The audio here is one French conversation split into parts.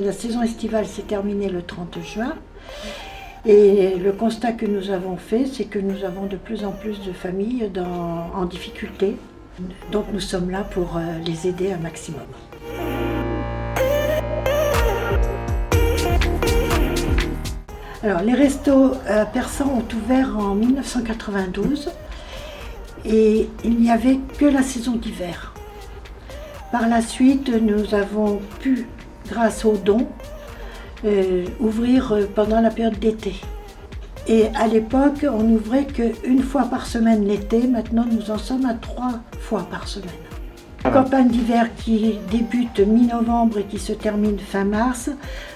la saison estivale s'est terminée le 30 juin. Et le constat que nous avons fait, c'est que nous avons de plus en plus de familles en difficulté. Donc nous sommes là pour les aider un maximum. Alors les restos persans ont ouvert en 1992 et il n'y avait que la saison d'hiver. Par la suite, nous avons pu, grâce aux dons, ouvrir pendant la période d'été. Et à l'époque, on n'ouvrait qu'une fois par semaine l'été. Maintenant, nous en sommes à 3 fois par semaine. La campagne d'hiver qui débute mi-novembre et qui se termine fin mars,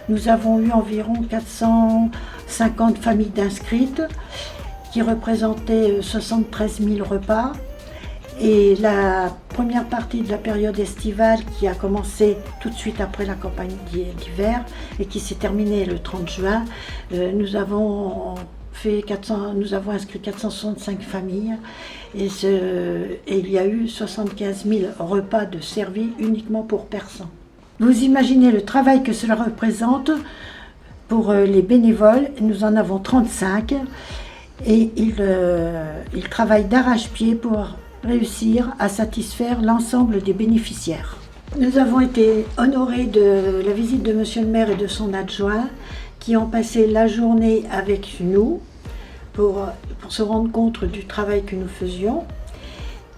nous avons eu environ 450 familles d'inscrites qui représentaient 73 000 repas. Et la première partie de la période estivale qui a commencé tout de suite après la campagne d'hiver et qui s'est terminée le 30 juin, nous avons inscrit 465 familles et il y a eu 75 000 repas de servis uniquement pour persans. Vous imaginez le travail que cela représente pour les bénévoles. Nous en avons 35 et ils travaillent d'arrache-pied pour réussir à satisfaire l'ensemble des bénéficiaires. Nous avons été honorés de la visite de Monsieur le maire et de son adjoint qui ont passé la journée avec nous pour se rendre compte du travail que nous faisions.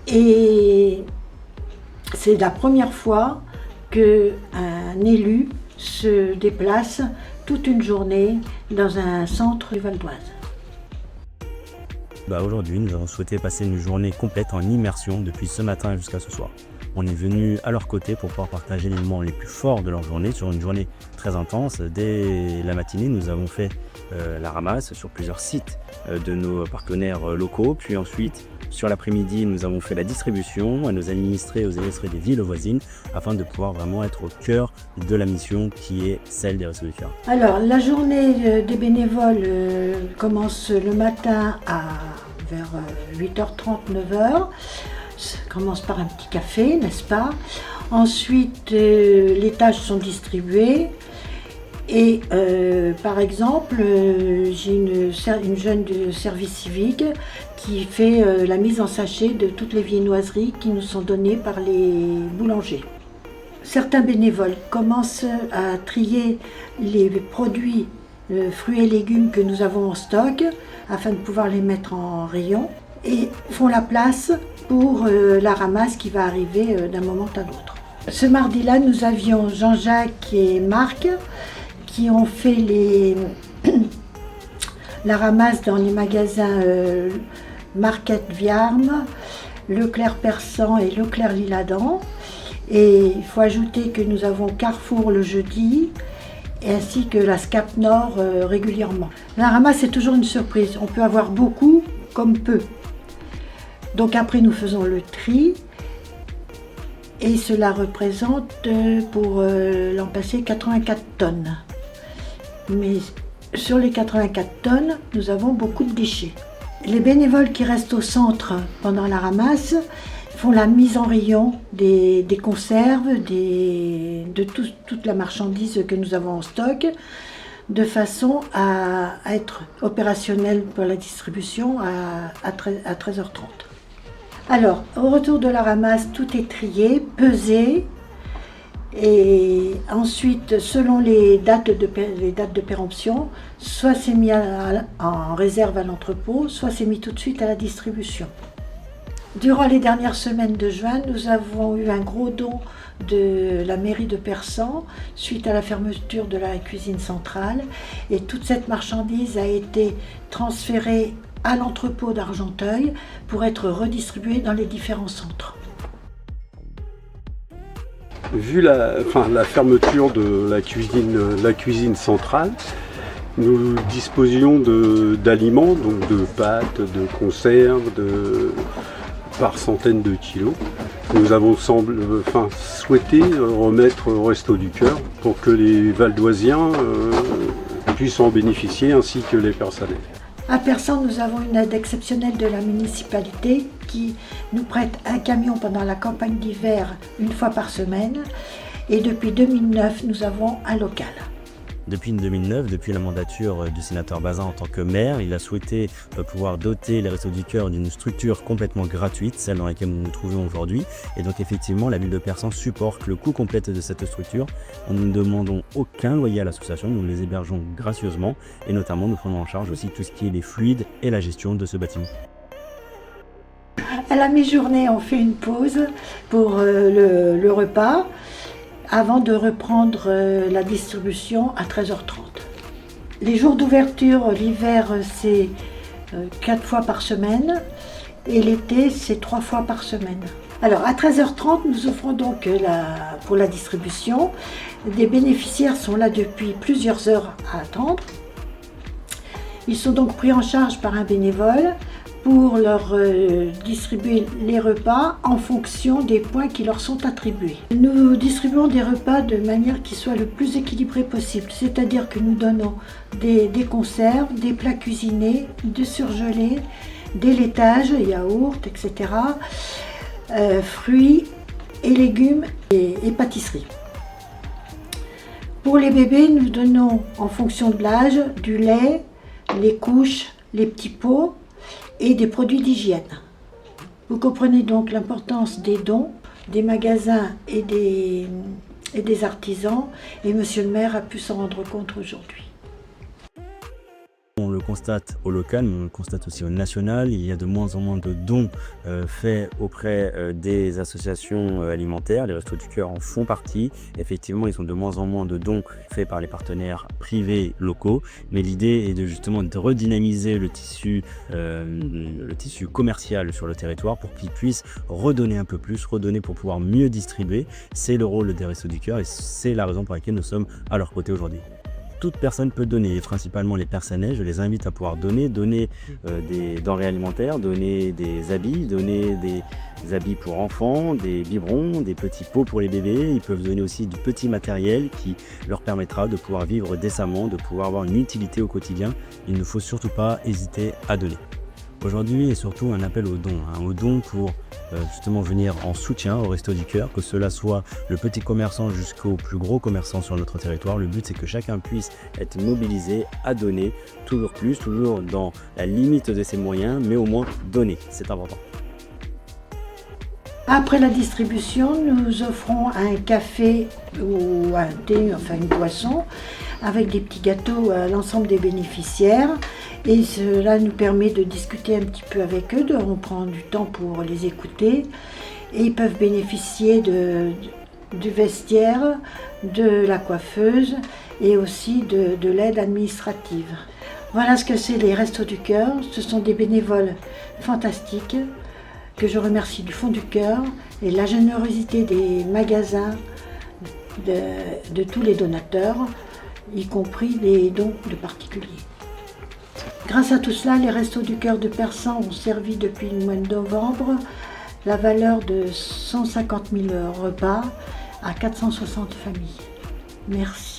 Et c'est la première fois qu'un élu se déplace toute une journée dans un centre du Val d'Oise. Aujourd'hui, nous avons souhaité passer une journée complète en immersion depuis ce matin jusqu'à ce soir. On est venu à leur côté pour pouvoir partager les moments les plus forts de leur journée sur une journée très intense. Dès la matinée, nous avons fait la ramasse sur plusieurs sites de nos partenaires locaux. Puis ensuite, sur l'après-midi, nous avons fait la distribution à nos administrés, aux administrés des villes voisines, afin de pouvoir vraiment être au cœur de la mission qui est celle des Restos du Cœur. Alors, la journée des bénévoles commence le matin vers 8h30, 9h. Ça commence par un petit café, n'est-ce pas? Ensuite, les tâches sont distribuées. Et par exemple, j'ai une jeune de service civique qui fait la mise en sachet de toutes les viennoiseries qui nous sont données par les boulangers. Certains bénévoles commencent à trier les produits, fruits et légumes que nous avons en stock afin de pouvoir les mettre en rayon et font la place pour la ramasse qui va arriver d'un moment à l'autre. Ce mardi-là, nous avions Jean-Jacques et Marc qui ont fait la ramasse dans les magasins Market Viarme, Leclerc Persan et Leclerc L'Isle-Adam. Et il faut ajouter que nous avons Carrefour le jeudi, ainsi que la SCAP Nord régulièrement. La ramasse est toujours une surprise, on peut avoir beaucoup comme peu. Donc après nous faisons le tri et cela représente pour l'an passé 84 tonnes. Mais sur les 84 tonnes, nous avons beaucoup de déchets. Les bénévoles qui restent au centre pendant la ramasse font la mise en rayon des conserves, de toute la marchandise que nous avons en stock, de façon à être opérationnel pour la distribution à 13h30. Alors, au retour de la ramasse, tout est trié, pesé, et ensuite, selon les dates de péremption, soit c'est mis en réserve à l'entrepôt, soit c'est mis tout de suite à la distribution. Durant les dernières semaines de juin, nous avons eu un gros don de la mairie de Persan suite à la fermeture de la cuisine centrale, et toute cette marchandise a été transférée à l'entrepôt d'Argenteuil pour être redistribuée dans les différents centres. Vu la fermeture de la cuisine centrale, nous disposions d'aliments, donc de pâtes, de conserves, par centaines de kilos. Nous avons souhaité remettre au Resto du Cœur pour que les Valdoisiens puissent en bénéficier ainsi que les personnels. À Persan, nous avons une aide exceptionnelle de la municipalité qui nous prête un camion pendant la campagne d'hiver une fois par semaine Et depuis 2009, nous avons un local. Depuis 2009, depuis la mandature du sénateur Bazin en tant que maire, il a souhaité pouvoir doter les Restos du Cœur d'une structure complètement gratuite, celle dans laquelle nous nous trouvons aujourd'hui. Et donc effectivement, la ville de Persan supporte le coût complet de cette structure. Nous ne demandons aucun loyer à l'association, nous les hébergeons gracieusement et notamment nous prenons en charge aussi tout ce qui est les fluides et la gestion de ce bâtiment. À la mi-journée, on fait une pause pour le repas, avant de reprendre la distribution à 13h30. Les jours d'ouverture, l'hiver, c'est 4 fois par semaine et l'été, c'est 3 fois par semaine. Alors, à 13h30, nous offrons donc pour la distribution. Des bénéficiaires sont là depuis plusieurs heures à attendre. Ils sont donc pris en charge par un bénévole pour leur distribuer les repas en fonction des points qui leur sont attribués. Nous distribuons des repas de manière qui soit le plus équilibrée possible, c'est-à-dire que nous donnons des conserves, des plats cuisinés, du surgelé, des laitages, yaourts, etc., fruits et légumes et pâtisseries. Pour les bébés, nous donnons en fonction de l'âge du lait, les couches, les petits pots, et des produits d'hygiène. Vous comprenez donc l'importance des dons, des magasins et des artisans, et monsieur le maire a pu s'en rendre compte aujourd'hui. On le constate au local, mais on le constate aussi au national. Il y a de moins en moins de dons faits auprès des associations alimentaires. Les Restos du Cœur en font partie. Effectivement, ils ont de moins en moins de dons faits par les partenaires privés locaux. Mais l'idée est justement de redynamiser le tissu commercial sur le territoire pour qu'ils puissent redonner un peu plus, redonner pour pouvoir mieux distribuer. C'est le rôle des Restos du Cœur et c'est la raison pour laquelle nous sommes à leur côté aujourd'hui. Toute personne peut donner, et principalement les personnels, je les invite à pouvoir donner des denrées alimentaires, donner des habits pour enfants, des biberons, des petits pots pour les bébés. Ils peuvent donner aussi du petit matériel qui leur permettra de pouvoir vivre décemment, de pouvoir avoir une utilité au quotidien. Il ne faut surtout pas hésiter à donner. Aujourd'hui est surtout un appel aux dons pour justement venir en soutien au Restos du Cœur, que cela soit le petit commerçant jusqu'au plus gros commerçant sur notre territoire. Le but c'est que chacun puisse être mobilisé à donner toujours plus, toujours dans la limite de ses moyens, mais au moins donner, c'est important. Après la distribution, nous offrons un café ou un thé, enfin une boisson, avec des petits gâteaux à l'ensemble des bénéficiaires. Et cela nous permet de discuter un petit peu avec eux, on prend du temps pour les écouter. Et ils peuvent bénéficier du vestiaire, de la coiffeuse et aussi de l'aide administrative. Voilà ce que c'est les Restos du Cœur. Ce sont des bénévoles fantastiques que je remercie du fond du cœur et la générosité des magasins, de tous les donateurs, y compris les dons de particuliers. Grâce à tout cela, les Restos du Cœur de Persan ont servi depuis le mois de novembre la valeur de 150 000 repas à 460 familles. Merci.